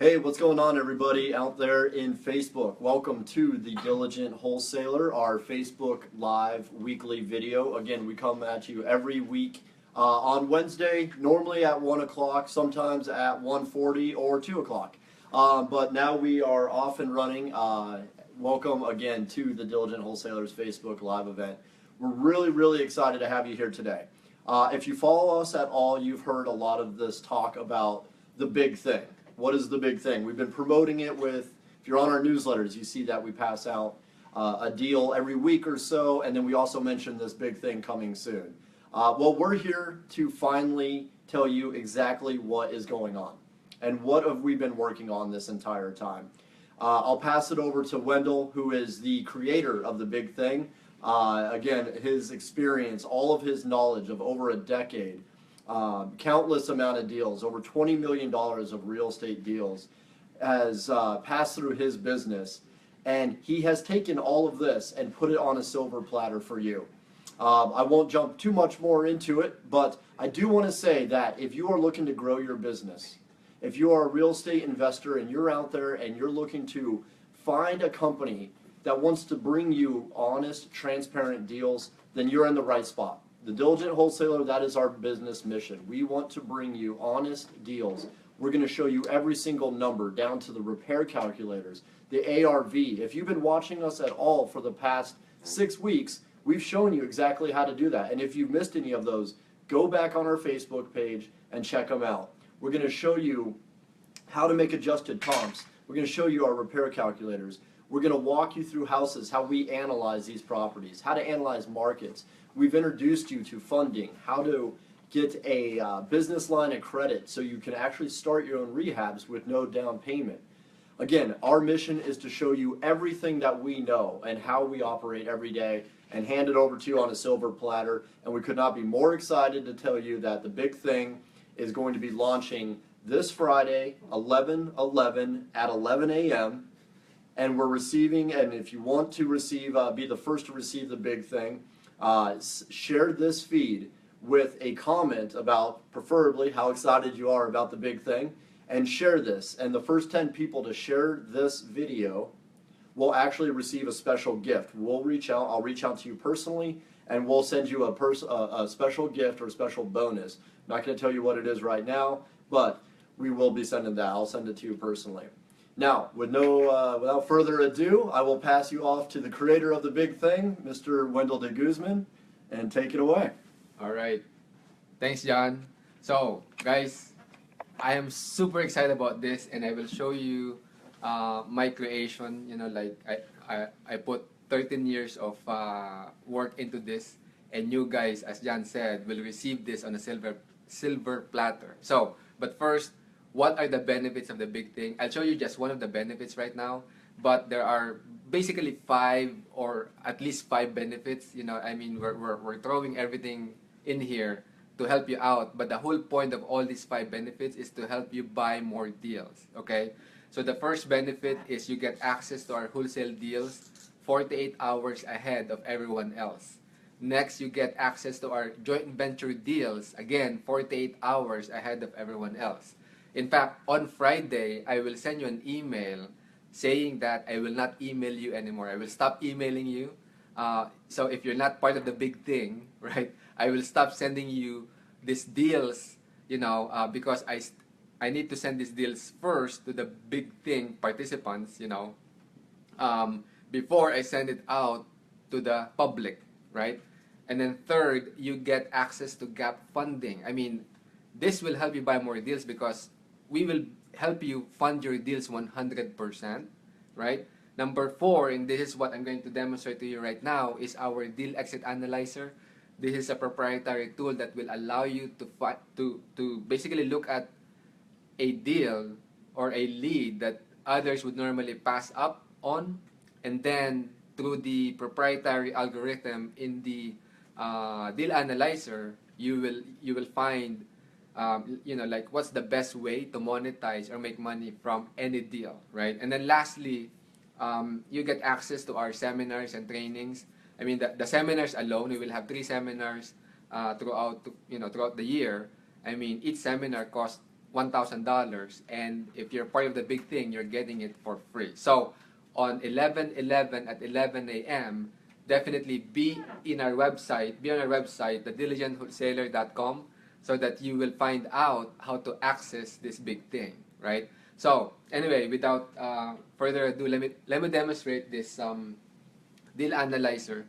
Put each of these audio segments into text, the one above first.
Hey, what's going on, everybody out there in Facebook? Welcome to the Diligent Wholesaler, our Facebook Live weekly video. Again, we come at you every week on Wednesday, normally at 1 o'clock, sometimes at 1:40 or 2 o'clock. But now we are off and running. Welcome again to the Diligent Wholesalers Facebook Live event. We're really excited to have you here today. If you follow us at all, you've heard a lot of this talk about the big thing. What is the big thing? We've been promoting it with, if you're on our newsletters, you see that we pass out a deal every week or so, and then we also mention this big thing coming soon. Well, we're here to finally tell you exactly what is going on and what have we been working on this entire time. I'll pass it over to Wendell, who is the creator of the big thing. Again, his experience, all of his knowledge of over a decade, countless amount of deals, over $20 million of real estate deals has passed through his business, and he has taken all of this and put it on a silver platter for you. I won't jump too much more into it, but I do want to say that if you are looking to grow your business, if you are a real estate investor and you're out there and you're looking to find a company that wants to bring you honest, transparent deals, then you're in the right spot. The Diligent Wholesaler, that is our business mission. We want to bring you honest deals. We're going to show you every single number down to the repair calculators, the ARV. If you've been watching us at all for the past 6 weeks, we've shown you exactly how to do that. And if you've missed any of those, go back on our Facebook page and check them out. We're going to show you how to make adjusted comps. We're going to show you our repair calculators. We're going to walk you through houses, how we analyze these properties, how to analyze markets. We've introduced you to funding, how to get a business line of credit so you can actually start your own rehabs with no down payment. Again, our mission is to show you everything that we know and how we operate every day and hand it over to you on a silver platter. And we could not be more excited to tell you that the big thing is going to be launching this Friday, 11/11 at 11 a.m. And we're receiving, and if you want to receive, be the first to receive the big thing, share this feed with a comment about, preferably, how excited you are about the big thing, and share this. And the first 10 people to share this video will actually receive a special gift. We'll reach out, I'll reach out to you personally, and we'll send you a special gift or a special bonus. I'm not going to tell you what it is right now, but we will be sending that. I'll send it to you personally. Now, without further ado, I will pass you off to the creator of the big thing, Mr. Wendell de Guzman, and take it away. All right. Thanks, John. So, guys, I am super excited about this, and I will show you my creation. You know, like I put 13 years of work into this, and you guys, as John said, will receive this on a silver platter. So, but first, what are the benefits of the big thing? I'll show you just one of the benefits right now, but there are basically 5 or at least 5 benefits. You know, I mean, we're throwing everything in here to help you out, but the whole point of all these 5 benefits is to help you buy more deals, okay? So the first benefit is you get access to our wholesale deals 48 hours ahead of everyone else. Next, you get access to our joint venture deals, again, 48 hours ahead of everyone else. In fact, on Friday, I will send you an email saying that I will not email you anymore. I will stop emailing you. So if you're not part of the big thing, right, I will stop sending you these deals, you know, because I need to send these deals first to the big thing participants, you know, before I send it out to the public, right? And then third, you get access to gap funding. I mean, this will help you buy more deals because we will help you fund your deals 100%, right? Number 4, and this is what I'm going to demonstrate to you right now, is our deal exit analyzer. This is a proprietary tool that will allow you to basically look at a deal or a lead that others would normally pass up on, and then through the proprietary algorithm in the deal analyzer, you will find you know, like what's the best way to monetize or make money from any deal, right? And then lastly, you get access to our seminars and trainings. I mean, the seminars alone, we will have 3 seminars throughout the year. I mean, each seminar costs $1,000, and if you're part of the big thing, you're getting it for free. So on 11/11 at 11 a.m., definitely be on our website, thediligentwholesaler.com, so that you will find out how to access this big thing, right? So anyway, without further ado, let me demonstrate this deal analyzer.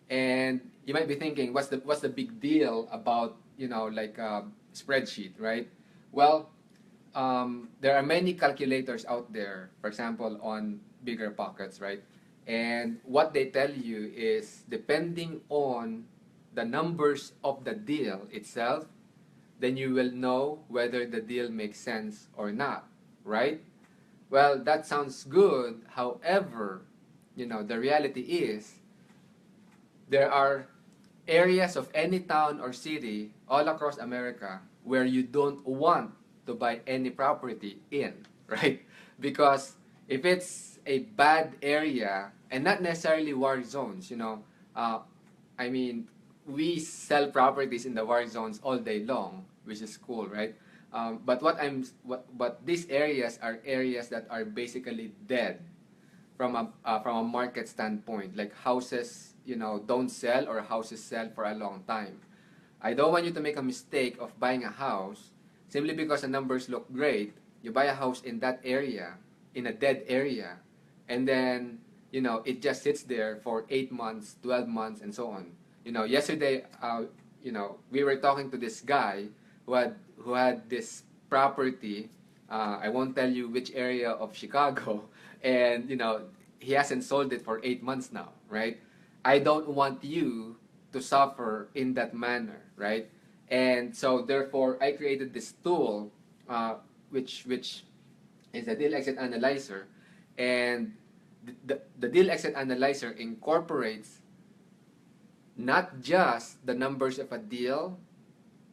And you might be thinking, what's the big deal about, like a spreadsheet, right? Well, there are many calculators out there, for example, on Bigger Pockets, right? And what they tell you is, depending on the numbers of the deal itself, then you will know whether the deal makes sense or not, right? Well, that sounds good. However, the reality is, there are areas of any town or city all across America where you don't want to buy any property in, right? Because if it's a bad area, and not necessarily war zones, I mean, we sell properties in the war zones all day long, which is cool, right? But these areas are areas that are basically dead from a market standpoint. Like houses, don't sell, or houses sell for a long time. I don't want you to make a mistake of buying a house simply because the numbers look great. You buy a house in that area, in a dead area, and then it just sits there for 8 months, 12 months, and so on. Yesterday, we were talking to this guy who had this property. I won't tell you which area of Chicago, and he hasn't sold it for 8 months now, right? I don't want you to suffer in that manner, right? And so therefore, I created this tool, which is the deal exit analyzer, and the deal exit analyzer incorporates not just the numbers of a deal,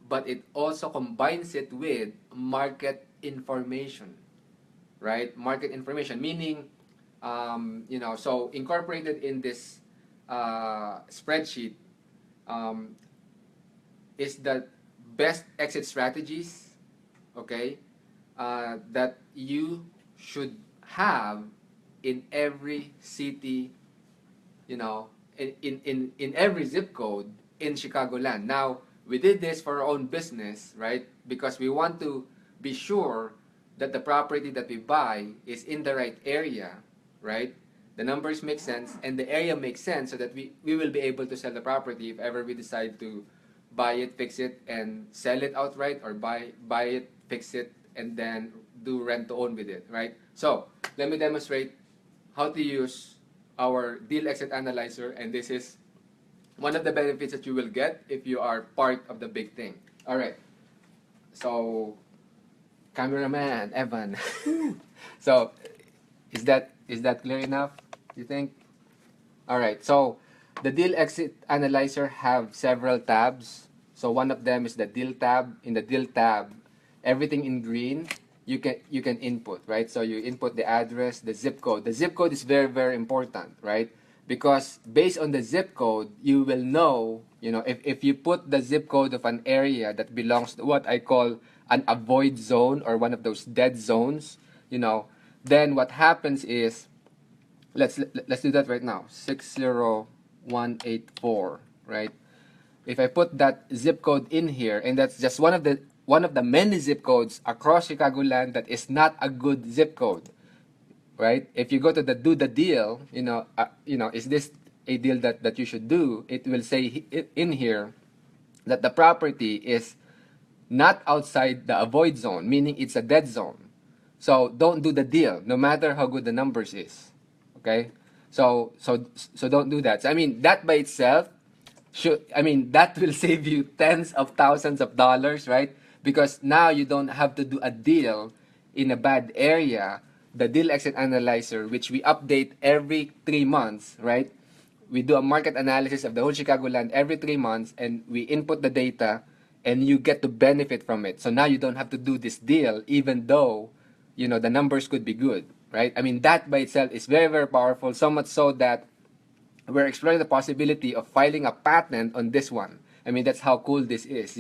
but it also combines it with market information, right? Market information, meaning, so incorporated in this spreadsheet is the best exit strategies, okay, that you should have in every city, in every zip code in Chicagoland. Now, we did this for our own business, right? Because we want to be sure that the property that we buy is in the right area, right? The numbers make sense and the area makes sense, so that we will be able to sell the property if ever we decide to buy it, fix it, and sell it outright, or buy it, fix it, and then do rent to own with it, right? So let me demonstrate how to use our deal exit analyzer, and this is one of the benefits that you will get if you are part of the big thing. All right. So, cameraman Evan. So, is that clear enough, you think? All right. So, the deal exit analyzer have several tabs. So, one of them is the deal tab. In the deal tab, everything in green you can input, right? So you input the address, the zip code. The zip code is very, very important, right? Because based on the zip code, you will know, if you put the zip code of an area that belongs to what I call an avoid zone, or one of those dead zones, then what happens is, let's do that right now. 60184, right? If I put that zip code in here, and that's just one of the many zip codes across Chicagoland that is not a good zip code, right? If you go to the do the deal, is this a deal that you should do? It will say in here that the property is not outside the avoid zone, meaning it's a dead zone. So don't do the deal, no matter how good the numbers is. Okay, so don't do that. So, I mean, that by itself that will save you tens of thousands of dollars, right? Because now you don't have to do a deal in a bad area. The deal exit analyzer, which we update every 3 months, right? We do a market analysis of the whole Chicagoland every 3 months, and we input the data, and you get to benefit from it. So now you don't have to do this deal, even though, the numbers could be good, right? I mean, that by itself is very, very powerful, so much so that we're exploring the possibility of filing a patent on this one. I mean, that's how cool this is.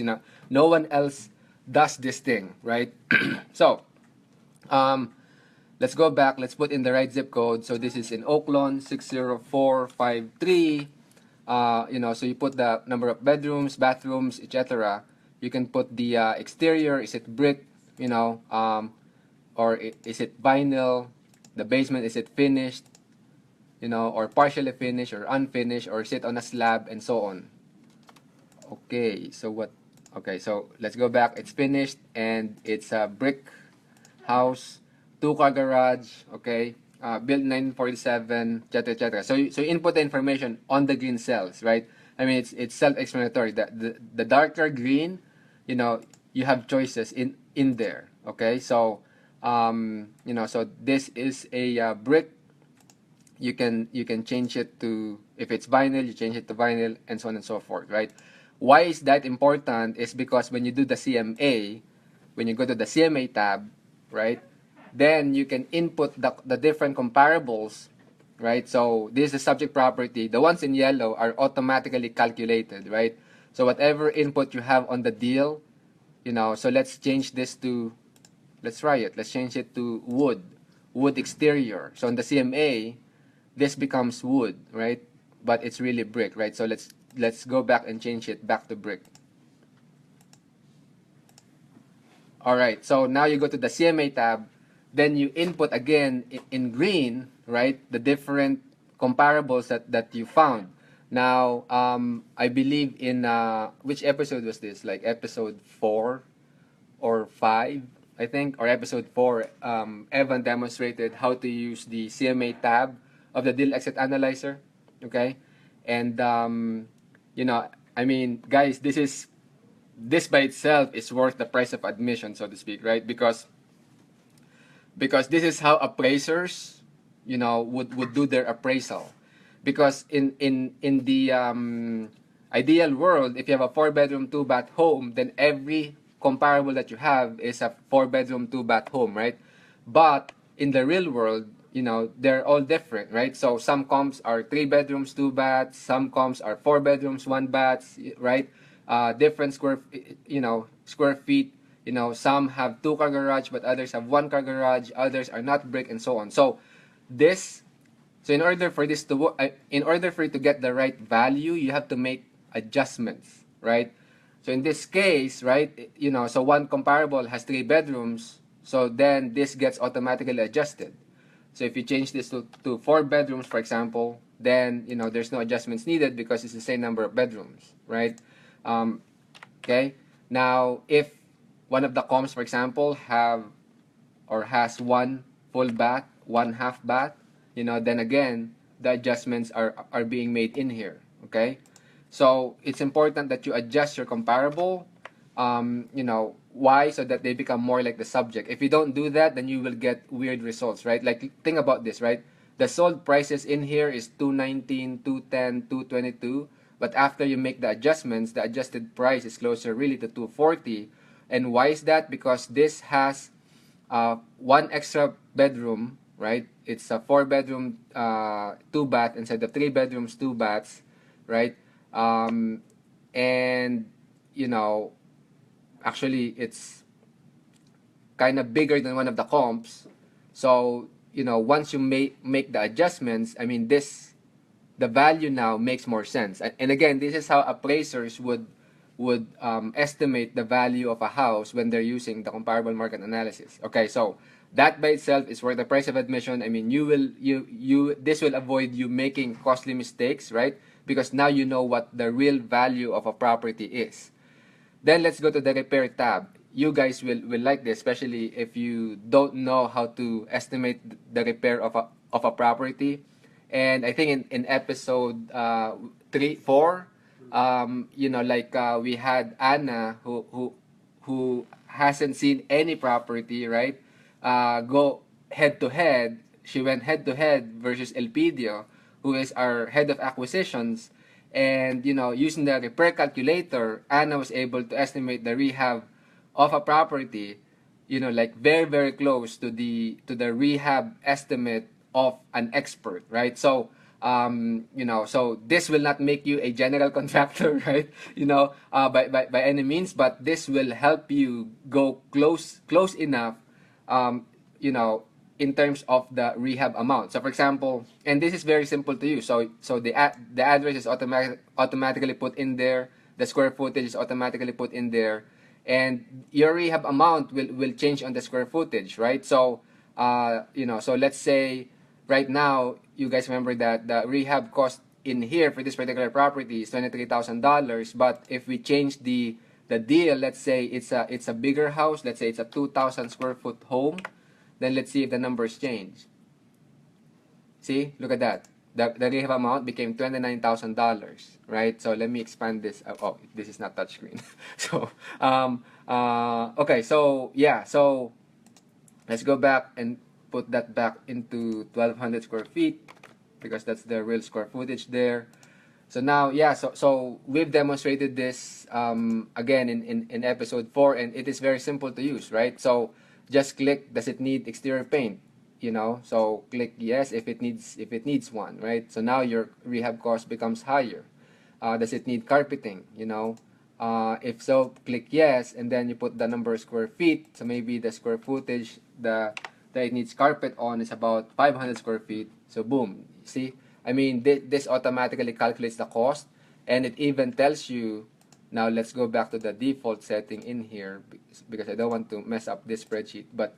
No one else does this thing, right? So let's go back. Let's put in the right zip code. So this is in Oaklawn 60453. So you put the number of bedrooms, bathrooms, etc. You can put the exterior. Is it brick? Or is it vinyl? The basement, is it finished? Or partially finished or unfinished, or sit on a slab, and so on. Okay, so what? Okay, so let's go back. It's finished and it's a brick house, two-car garage. Okay, built 1947, etc., etc. So you input the information on the green cells, right? I mean, it's self-explanatory. The darker green, you have choices in there. Okay, so this is a brick. You can change it to, if it's vinyl, you change it to vinyl, and so on and so forth, right? Why is that important? Is because when you do the CMA, when you go to the CMA tab, right, then you can input the different comparables, right? So this is the subject property. The ones in yellow are automatically calculated, right? So whatever input you have on the deal, so let's change this to, let's try it. Let's change it to wood exterior. So on the CMA, this becomes wood, right? But it's really brick, right? So let's go back and change it back to brick. All right, so now you go to the CMA tab, then you input again in green, right, the different comparables that you found. Now, I believe in, which episode was this? Like episode 4 or 5, I think, or episode 4, Evan demonstrated how to use the CMA tab of the Deal Exit Analyzer, okay? And, I mean, guys, this by itself is worth the price of admission, so to speak, right? Because this is how appraisers, would do their appraisal. Because in the ideal world, if you have a 4-bedroom, 2-bath home, then every comparable that you have is a 4-bedroom, 2-bath home, right? But in the real world, they're all different, right? So some comps are 3 bedrooms, 2 baths. Some comps are 4 bedrooms, 1 bath, right? Different square feet. Some have 2-car garage, but others have 1-car garage. Others are not brick, and so on. So in order for this to work, in order for you to get the right value, you have to make adjustments, right? So in this case, right, so one comparable has 3 bedrooms, so then this gets automatically adjusted. So if you change this to 4 bedrooms, for example, then there's no adjustments needed because it's the same number of bedrooms, right? Okay. Now, if one of the comps, for example, has 1 full bath, 1 half bath, then again the adjustments are being made in here. Okay. So it's important that you adjust your comparable. Why? So that they become more like the subject. If you don't do that, then you will get weird results, right? Like, think about this, right? The sold prices in here is 219, 210, 222, but after you make the adjustments, the adjusted price is closer really to 240. And why is that? Because this has 1 extra bedroom, right? It's a 4-bedroom, 2-bath instead of 3 bedrooms, 2 baths, right? And actually it's kind of bigger than one of the comps. So once you make the adjustments, I mean, the value now makes more sense. And again, this is how appraisers would estimate the value of a house when they're using the comparable market analysis. Okay, so that by itself is worth the price of admission. I mean, this will avoid you making costly mistakes, right? Because now you know what the real value of a property is. Then let's go to the repair tab. You guys will like this, especially if you don't know how to estimate the repair of a property. And I think in episode 3, 4, we had Anna who hasn't seen any property, right? Go head to head. She went head to head versus Elpidio, who is our head of acquisitions. And using the repair calculator, Anna was able to estimate the rehab of a property, very, very close to the rehab estimate of an expert, right? So So this will not make you a general contractor, right? By any means, but this will help you go close enough, um, in terms of the rehab amount. So for example, and this is very simple to use. So the address is automatically put in there. The square footage is automatically put in there, and your rehab amount will change on the square footage, right? So let's say right now you guys remember that the rehab cost in here for this particular property is $23,000. But if we change the deal, let's say it's a bigger house. Let's say it's a 2,000 square foot home. Then let's see if the numbers change. See, look at that. The rehab amount became $29,000, right? So let me expand this. Oh, this is not touchscreen. Okay, so yeah, so let's go back and put that back into 1,200 square feet because that's the real square footage there. So now, yeah, so we've demonstrated this again in episode 4, and it is very simple to use, right? So just click, does it need exterior paint? So click yes if it needs one, right? So now your rehab cost becomes higher. Does it need carpeting? If so, click yes, and then you put the number of square feet. So maybe the square footage that it needs carpet on is about 500 square feet. So boom, see? I mean, this automatically calculates the cost, and it even tells you. Now let's go back to the default setting in here because I don't want to mess up this spreadsheet. But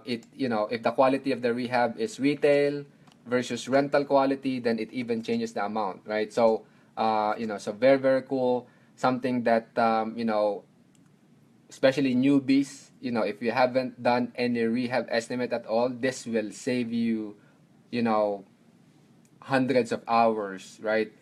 if the quality of the rehab is retail versus rental quality, then it even changes the amount, right? So so very very cool. Something that especially newbies, if you haven't done any rehab estimate at all, this will save you, hundreds of hours, right?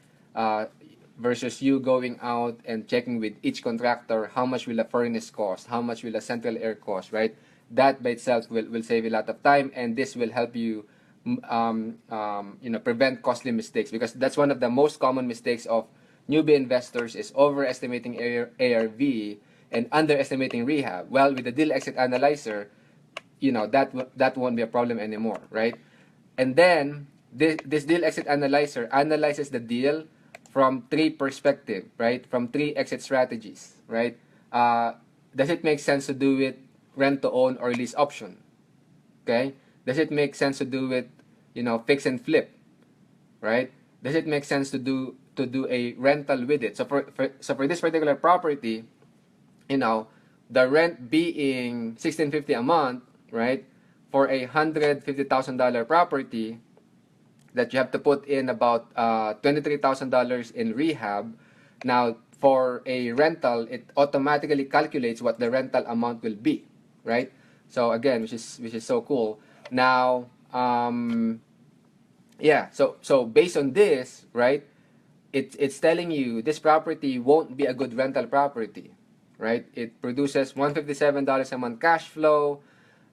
Versus you going out and checking with each contractor how much will a furnace cost, how much will a central air cost, right? That by itself will save you a lot of time, and this will help you prevent costly mistakes, because that's one of the most common mistakes of newbie investors is overestimating ARV and underestimating rehab. Well, with the deal exit analyzer, that won't be a problem anymore, right? And then this deal exit analyzer analyzes the deal from 3 perspective, right? From 3 exit strategies, right? Does it make sense to do it rent to own or lease option? Okay? Does it make sense to do it, fix and flip, right? Does it make sense to do a rental with it? So for this particular property, the rent being $1,650 a month, right? For a $150,000 property, that you have to put in about $23,000 in rehab. Now, for a rental, it automatically calculates what the rental amount will be, right? So again, which is so cool. Now, yeah. So based on this, right? It's telling you this property won't be a good rental property, right? It produces $157 a month cash flow.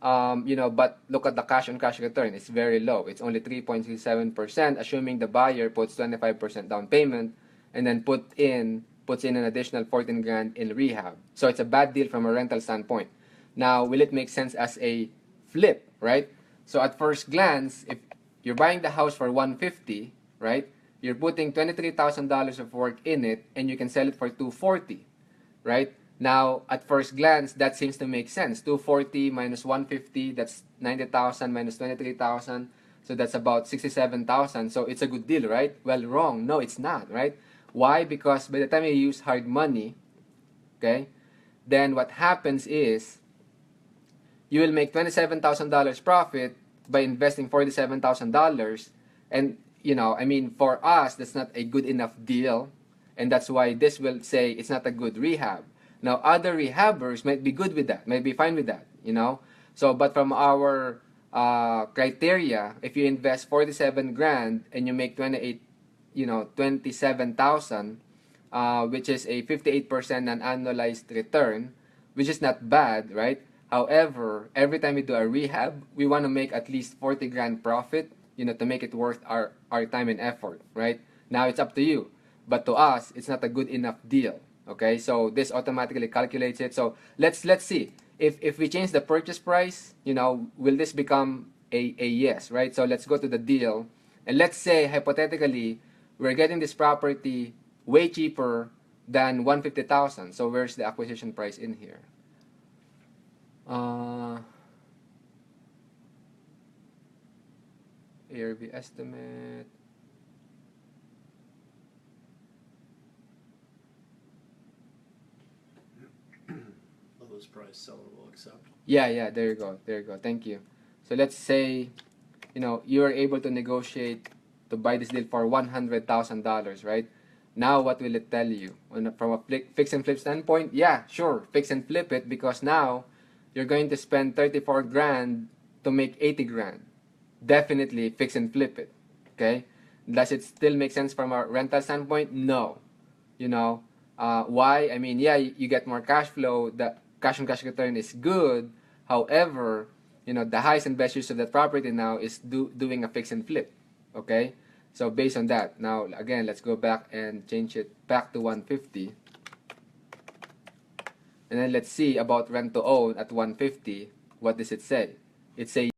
But look at the cash on cash return. It's very low. It's only 3.67%, assuming the buyer puts 25% down payment and then puts in an additional 14 grand in rehab. So it's a bad deal from a rental standpoint. Now, will it make sense as a flip, right? So at first glance, if you're buying the house for $150, right? You're putting $23,000 of work in it, and you can sell it for $240, right? Now, at first glance, that seems to make sense. 240 minus 150, that's 90,000 minus 23,000. So that's about 67,000. So it's a good deal, right? Well, wrong. No, it's not, right? Why? Because by the time you use hard money, okay, then what happens is you will make $27,000 profit by investing $47,000. And, for us, that's not a good enough deal. And that's why this will say it's not a good rehab. Now, other rehabbers might be good with that, might be fine with that, So, but from our criteria, if you invest 47 grand and you make 27,000, which is a 58% an annualized return, which is not bad, right? However, every time we do a rehab, we want to make at least 40 grand profit, to make it worth our time and effort, right? Now, it's up to you. But to us, it's not a good enough deal. Okay, so this automatically calculates it. So let's see if we change the purchase price, will this become a yes, right? So let's go to the deal. And let's say, hypothetically, we're getting this property way cheaper than 150,000. So where's the acquisition price in here? ARV estimate. Lowest price seller will accept. Yeah, there you go. Thank you. So let's say, you are able to negotiate to buy this deal for $100,000, right? Now, what will it tell you? From a fix and flip standpoint, yeah, sure, fix and flip it, because now you're going to spend 34 grand to make 80 grand. Definitely fix and flip it. Okay? Does it still make sense from a rental standpoint? No. Why? I mean, yeah, you get more cash flow. The cash on cash return is good. However, the highest and best use of that property now is doing a fix and flip. Okay? So based on that, now again, let's go back and change it back to 150. And then let's see about rent to own at 150. What does it say? It says